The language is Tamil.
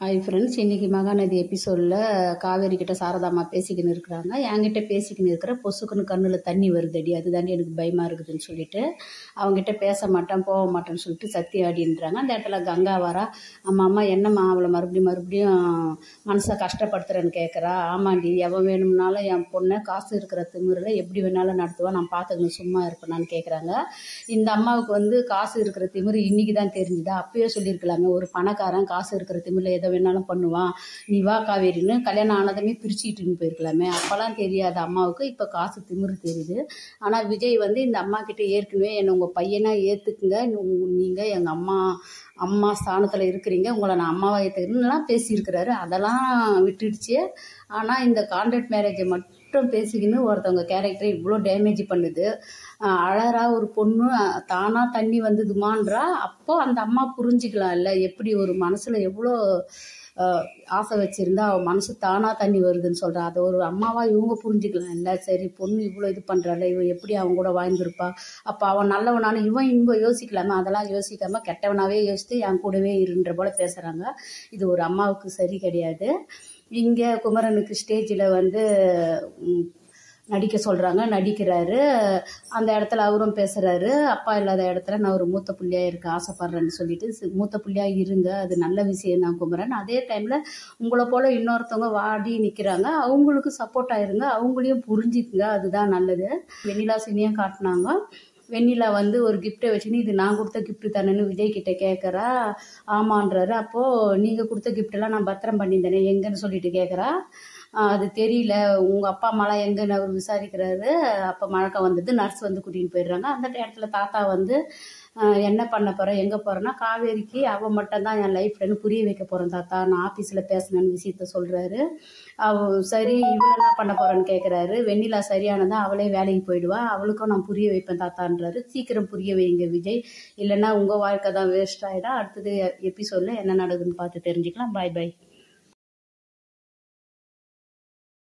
ஹாய் ஃப்ரெண்ட்ஸ், இன்றைக்கி மகாநதி எபிசோடில் காவேரி கிட்ட சாரதாம்மா பேசிக்கின்னு இருக்கிறாங்க. என்கிட்ட பேசிக்கின்னு இருக்கிற பொசுக்குன்னு கண்ணில் தண்ணி வருதடி, அதுதாண்டி எனக்கு பயமாக இருக்குதுன்னு சொல்லிட்டு அவங்ககிட்ட பேச மாட்டேன் போக மாட்டேன்னு சொல்லிட்டு சத்தி ஆடின்றாங்க. அந்த இடத்துல கங்கா வரா. அம்மா என்னம்மா அவளை மறுபடியும் மனசை கஷ்டப்படுத்துறேன்னு கேட்குறா. ஆமாண்டி, எவன் வேணும்னாலும் என் பொண்ணை காசு இருக்கிற திமிரில் எப்படி வேணாலும் நடத்துவா, நான் பார்த்துக்கணும் சும்மா இருப்பேனான்னு கேட்குறாங்க. இந்த அம்மாவுக்கு காசு இருக்கிற திமிரு இன்றைக்கி தான் தெரிஞ்சுதா? அப்பயே சொல்லியிருக்கலாமே, ஒரு பணக்காரன் காசு இருக்கிற திமிரில் எதை வேணாலும் பண்ணுவான், நீ வா காவேரின்னு கல்யாணம் ஆனதுமே பிரிச்சுக்கிட்டுன்னு போயிருக்கலாமே. அப்போல்லாம் தெரியாத அம்மாவுக்கு இப்போ காசு திமிரு தெரியுது. ஆனால் விஜய் இந்த அம்மா கிட்ட ஏற்கனவே என்னை உங்கள் பையனா ஏற்றுக்குங்க, நீங்கள் எங்கள் அம்மா ஸ்தானத்தில் இருக்கிறீங்க, உங்களை நான் அம்மாவை ஏற்றுக்கிறேன்னுலாம் பேசியிருக்கிறாரு. அதெல்லாம் விட்டுடுச்சு. ஆனால் இந்த கான்ட்ராக்ட் மேரேஜை மட்டும் பேசிக்கின்னு ஒருத்தவங்க கேரக்டரை இவ்வளோ டேமேஜ் பண்ணுது. அழறா ஒரு பொண்ணு தானாக தண்ணி வந்ததுமான்றா. அப்போ அந்த அம்மா புரிஞ்சிக்கலாம் இல்லை, எப்படி ஒரு மனசில் எவ்வளோ ஆசை வச்சுருந்தா அவள் மனசு தானாக தண்ணி வருதுன்னு சொல்கிறா. அதை ஒரு அம்மாவாக இவங்க புரிஞ்சிக்கலாம் இல்லை. சரி, பொண்ணு இவ்வளோ இது பண்ணுறாள், இவன் எப்படி அவங்க கூட வாழ்ந்துருப்பா, அப்போ அவன் நல்லவனானு இவங்க யோசிக்கலாமா? அதெல்லாம் யோசிக்காமல் கெட்டவனாகவே யோசித்து என் கூடவே இருன்ற போல் பேசுகிறாங்க. இது ஒரு அம்மாவுக்கு சரி கிடையாது. இங்கே குமரனுக்கு ஸ்டேஜில் நடிக்க சொல்கிறாங்க, நடிக்கிறாரு. அந்த இடத்துல அவரும் பேசுகிறாரு, அப்பா இல்லாத இடத்துல நான் ஒரு மூத்த பிள்ளையாக இருக்க ஆசைப்பட்றேன்னு சொல்லிட்டு, மூத்த பிள்ளையாக இருங்க, அது நல்ல விஷயம் தான் குமரன். அதே டைமில் உங்களை போல் இன்னொருத்தவங்க வாடி நிற்கிறாங்க, அவங்களுக்கு சப்போர்ட் ஆயிருங்க, அவங்களையும் புரிஞ்சுக்குங்க, அதுதான் நல்லது. வெண்ணிலா சீனியும் காட்டினாங்க. வெண்ணிலா ஒரு கிஃப்ட்டை வச்சுன்னு இது நான் கொடுத்த கிஃப்ட்டு தானேன்னு விஜய் கிட்டே கேட்குறா. ஆமான்றாரு. அப்போது நீங்கள் கொடுத்த கிஃப்டெல்லாம் நான் பத்திரம் பண்ணியிருந்தேனே எங்கன்னு சொல்லிட்டு கேட்குறா. அது தெரியல, உங்கள் அப்பா அம்மாலாம் எங்கன்னு அவர் விசாரிக்கிறாரு. அப்போ மழக்கம் வந்தது, நர்ஸ் கூட்டிகிட்டு போயிடுறாங்க. அந்த இடத்துல தாத்தா என்ன பண்ண போகிறேன் எங்கே போகிறேன்னா, காவேரிக்கு அவள் மட்டும்தான் என் லைஃப்லன்னு புரிய வைக்க போகிறேன் தாத்தா, நான் ஆஃபீஸில் பேசினேன்னு விஷயத்த சொல்கிறாரு. சரி, இவளை என்ன பண்ண போகிறேன்னு கேட்குறாரு. வெண்ணிலா சரியானதான் அவளே வேலைக்கு போயிடுவா, அவளுக்கும் நான் புரிய வைப்பேன் தாத்தான்றாரு. சீக்கிரம் புரிய வைங்க விஜய், இல்லைன்னா உங்கள் வாழ்க்கை தான் வேஸ்ட் ஆகிடும். அடுத்தது எபிசோடில் என்ன நடக்குதுன்னு பார்த்து தெரிஞ்சுக்கலாம். பாய் பாய்.